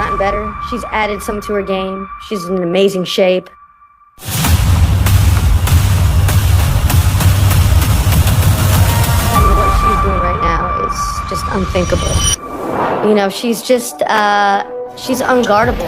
gotten better. She's added some to her game. She's in amazing shape. And what she's doing right now is just unthinkable. You know, she's just, she's unguardable.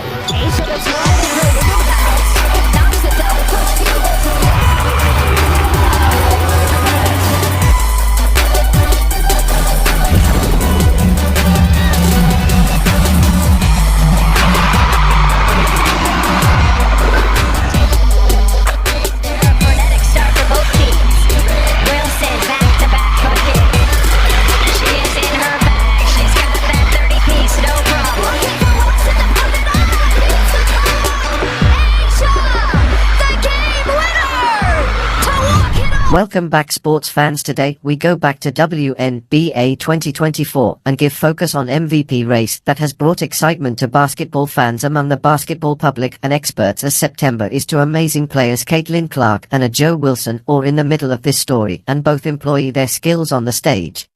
Welcome back, sports fans. Today we go back to WNBA 2024 and give focus on MVP race that has brought excitement to basketball fans among the basketball public and experts, as September is to amazing players Caitlyn Clark and a Joe Wilson, or in the middle of this story, and both employ their skills on the stage.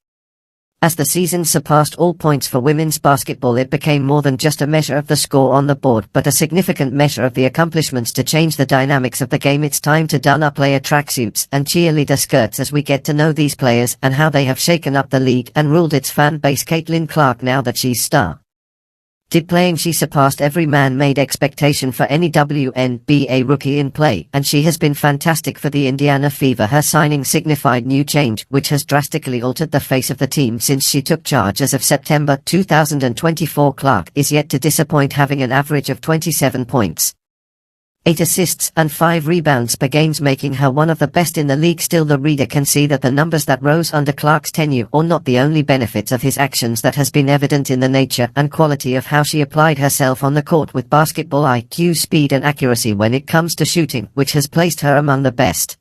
As the season surpassed all points for women's basketball, it became more than just a measure of the score on the board, but a significant measure of the accomplishments to change the dynamics of the game. It's time to don our player tracksuits and cheerleader skirts as we get to know these players and how they have shaken up the league and ruled its fan base. Caitlyn Clark, now that she's star did playing, she surpassed every man-made expectation for any WNBA rookie in play, and she has been fantastic for the Indiana Fever. Her signing signified new change, which has drastically altered the face of the team since she took charge as of September 2024. Clark is yet to disappoint, having an average of 27 points, 8 assists and 5 rebounds per game, making her one of the best in the league. Still, the reader can see that the numbers that rose under Clark's tenure are not the only benefits of his actions that has been evident in the nature and quality of how she applied herself on the court, with basketball IQ, speed and accuracy when it comes to shooting, which has placed her among the best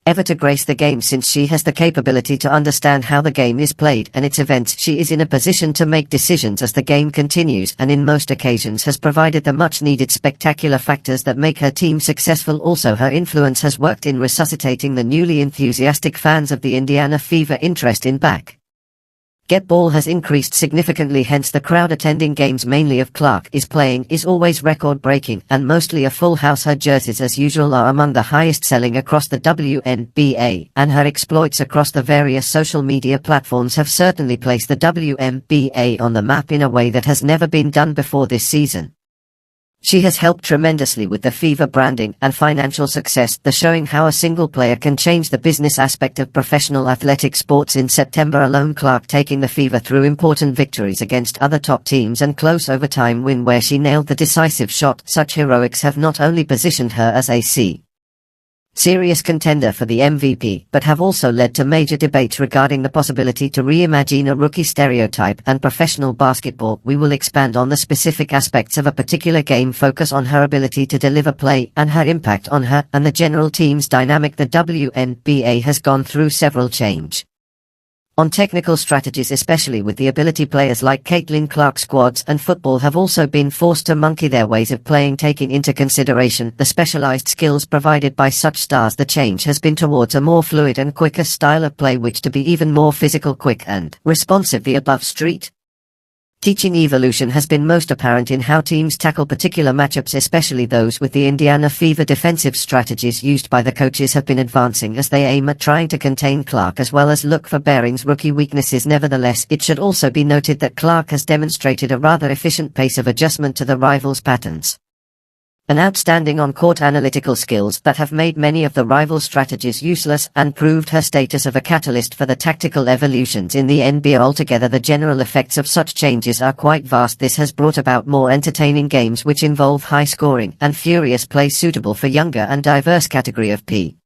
ever to grace the game, since she has the capability to understand how the game is played and its events. She is in a position to make decisions as the game continues, and in most occasions has provided the much-needed spectacular factors that make her team successful. Also, her influence has worked in resuscitating the newly enthusiastic fans of the Indiana Fever interest in basketball has increased significantly, hence the crowd attending games mainly of Clark is playing is always record-breaking, and mostly a full house. Her jerseys, as usual, are among the highest selling across the WNBA, and her exploits across the various social media platforms have certainly placed the WNBA on the map in a way that has never been done before this season. She has helped tremendously with the Fever branding and financial success, thus showing how a single player can change the business aspect of professional athletic sports. In September alone, Clark taking the Fever through important victories against other top teams and close overtime win where she nailed the decisive shot. Such heroics have not only positioned her as a serious contender for the MVP, but have also led to major debates regarding the possibility to reimagine a rookie stereotype and professional basketball. We will expand on the specific aspects of a particular game, focus on her ability to deliver play and her impact on her and the general team's dynamic. The WNBA has gone through several changes on technical strategies, especially with the ability players like Caitlyn Clark. Squads and football have also been forced to monkey their ways of playing, taking into consideration the specialized skills provided by such stars. The change has been towards a more fluid and quicker style of play, which to be even more physical, quick and responsive. The above street teaching evolution has been most apparent in how teams tackle particular matchups, especially those with the Indiana Fever. Defensive strategies used by the coaches have been advancing as they aim at trying to contain Clark as well as look for Bering's rookie weaknesses. Nevertheless, it should also be noted that Clark has demonstrated a rather efficient pace of adjustment to the rivals' patterns and outstanding on-court analytical skills that have made many of the rival strategies useless and proved her status of a catalyst for the tactical evolutions in the NBA. Altogether, the general effects of such changes are quite vast. This has brought about more entertaining games which involve high scoring and furious play suitable for younger and diverse category of people.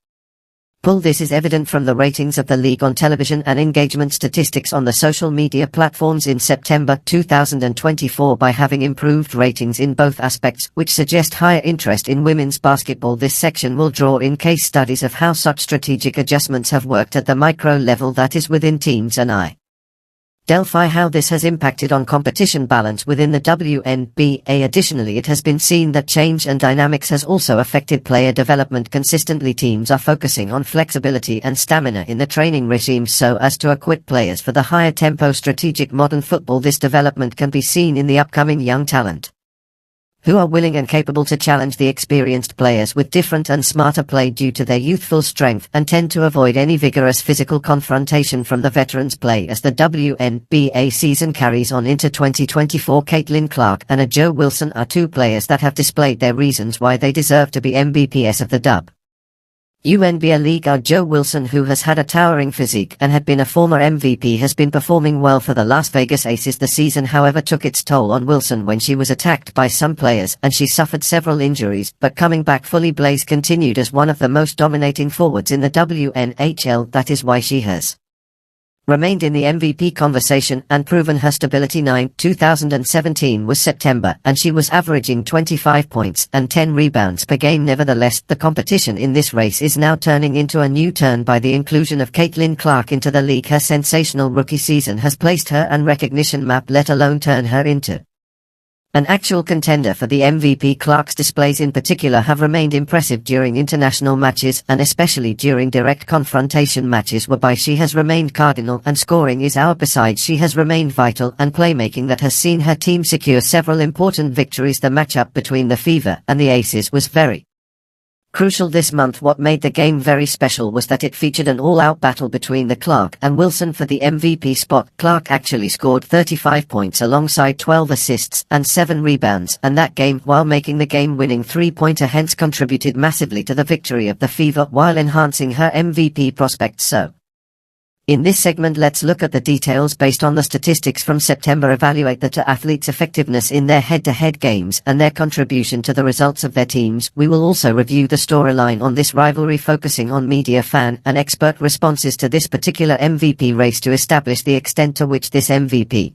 This is evident from the ratings of the league on television and engagement statistics on the social media platforms in September 2024 by having improved ratings in both aspects, which suggest higher interest in women's basketball. This section will draw in case studies of how such strategic adjustments have worked at the micro level, that is within teams, and Delphi how this has impacted on competition balance within the WNBA. Additionally, it has been seen that change and dynamics has also affected player development. Consistently, teams are focusing on flexibility and stamina in the training regime so as to equip players for the higher tempo strategic modern football. This development can be seen in the upcoming young talent, who are willing and capable to challenge the experienced players with different and smarter play due to their youthful strength, and tend to avoid any vigorous physical confrontation from the veterans' play as the WNBA season carries on into 2024. Caitlyn Clark and Joe Wilson are two players that have displayed their reasons why they deserve to be MVPs of the WNBA league. Joe Wilson, who has had a towering physique and had been a former MVP, has been performing well for the Las Vegas Aces. The season, however, took its toll on Wilson when she was attacked by some players and she suffered several injuries, but coming back fully, Blaze continued as one of the most dominating forwards in the WNHL. That is why she has remained in the MVP conversation and proven her stability. 2017 was September and she was averaging 25 points and 10 rebounds per game. Nevertheless, the competition in this race is now turning into a new turn by the inclusion of Caitlyn Clark into the league. Her sensational rookie season has placed her on recognition map, let alone turn her into an actual contender for the MVP. Clark's displays in particular have remained impressive during international matches and especially during direct confrontation matches whereby she has remained cardinal and scoring is out. Besides, she has remained vital and playmaking that has seen her team secure several important victories. The matchup between the Fever and the Aces was very crucial this month. What made the game very special was that it featured an all-out battle between the Clark and Wilson for the MVP spot. Clark actually scored 35 points alongside 12 assists and 7 rebounds and that game, while making the game-winning three-pointer, hence contributed massively to the victory of the Fever while enhancing her MVP prospects. So, in this segment, let's look at the details based on the statistics from September, evaluate the two athletes' effectiveness in their head-to-head games and their contribution to the results of their teams. We will also review the storyline on this rivalry, focusing on media, fan and expert responses to this particular MVP race to establish the extent to which this MVP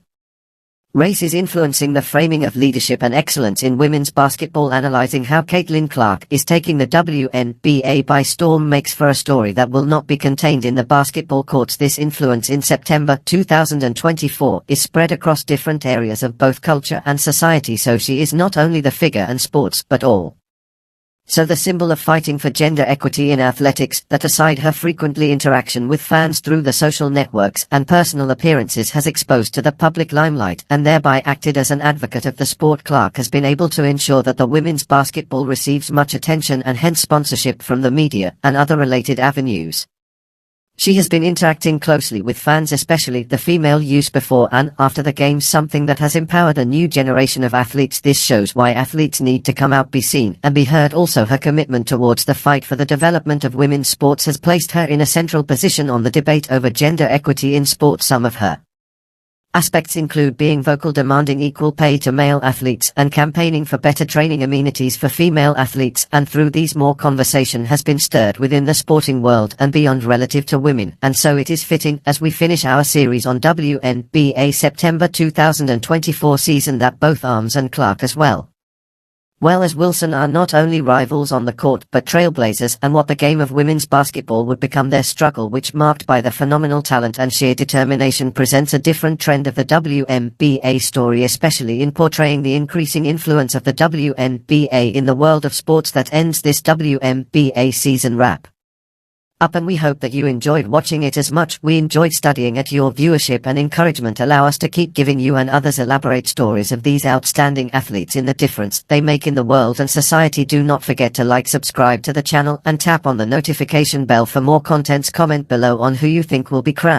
race is influencing the framing of leadership and excellence in women's basketball. Analyzing how Caitlyn Clark is taking the WNBA by storm makes for a story that will not be contained in the basketball courts. This influence in September 2024 is spread across different areas of both culture and society, so she is not only the figure in sports but also the symbol of fighting for gender equity in athletics. That aside, her frequently interaction with fans through the social networks and personal appearances has exposed to the public limelight and thereby acted as an advocate of the sport. Clark has been able to ensure that the women's basketball receives much attention and hence sponsorship from the media and other related avenues. She has been interacting closely with fans, especially the female youth, before and after the games, something that has empowered a new generation of athletes. This shows why athletes need to come out, be seen and be heard. Also, her commitment towards the fight for the development of women's sports has placed her in a central position on the debate over gender equity in sports. Some of her aspects include being vocal, demanding equal pay to male athletes and campaigning for better training amenities for female athletes, and through these more conversation has been stirred within the sporting world and beyond relative to women. And so it is fitting, as we finish our series on WNBA September 2024 season, that both Arms and Clark as well as Wilson are not only rivals on the court but trailblazers, and what the game of women's basketball would become their struggle, which marked by the phenomenal talent and sheer determination, presents a different trend of the WNBA story, especially in portraying the increasing influence of the WNBA in the world of sports. That ends this WNBA season wrap up, and we hope that you enjoyed watching it as much we enjoyed studying it. Your viewership and encouragement allow us to keep giving you and others elaborate stories of these outstanding athletes in the difference they make in the world and society. Do not forget to like, subscribe to the channel and tap on the notification bell for more contents. Comment below on who you think will be crowned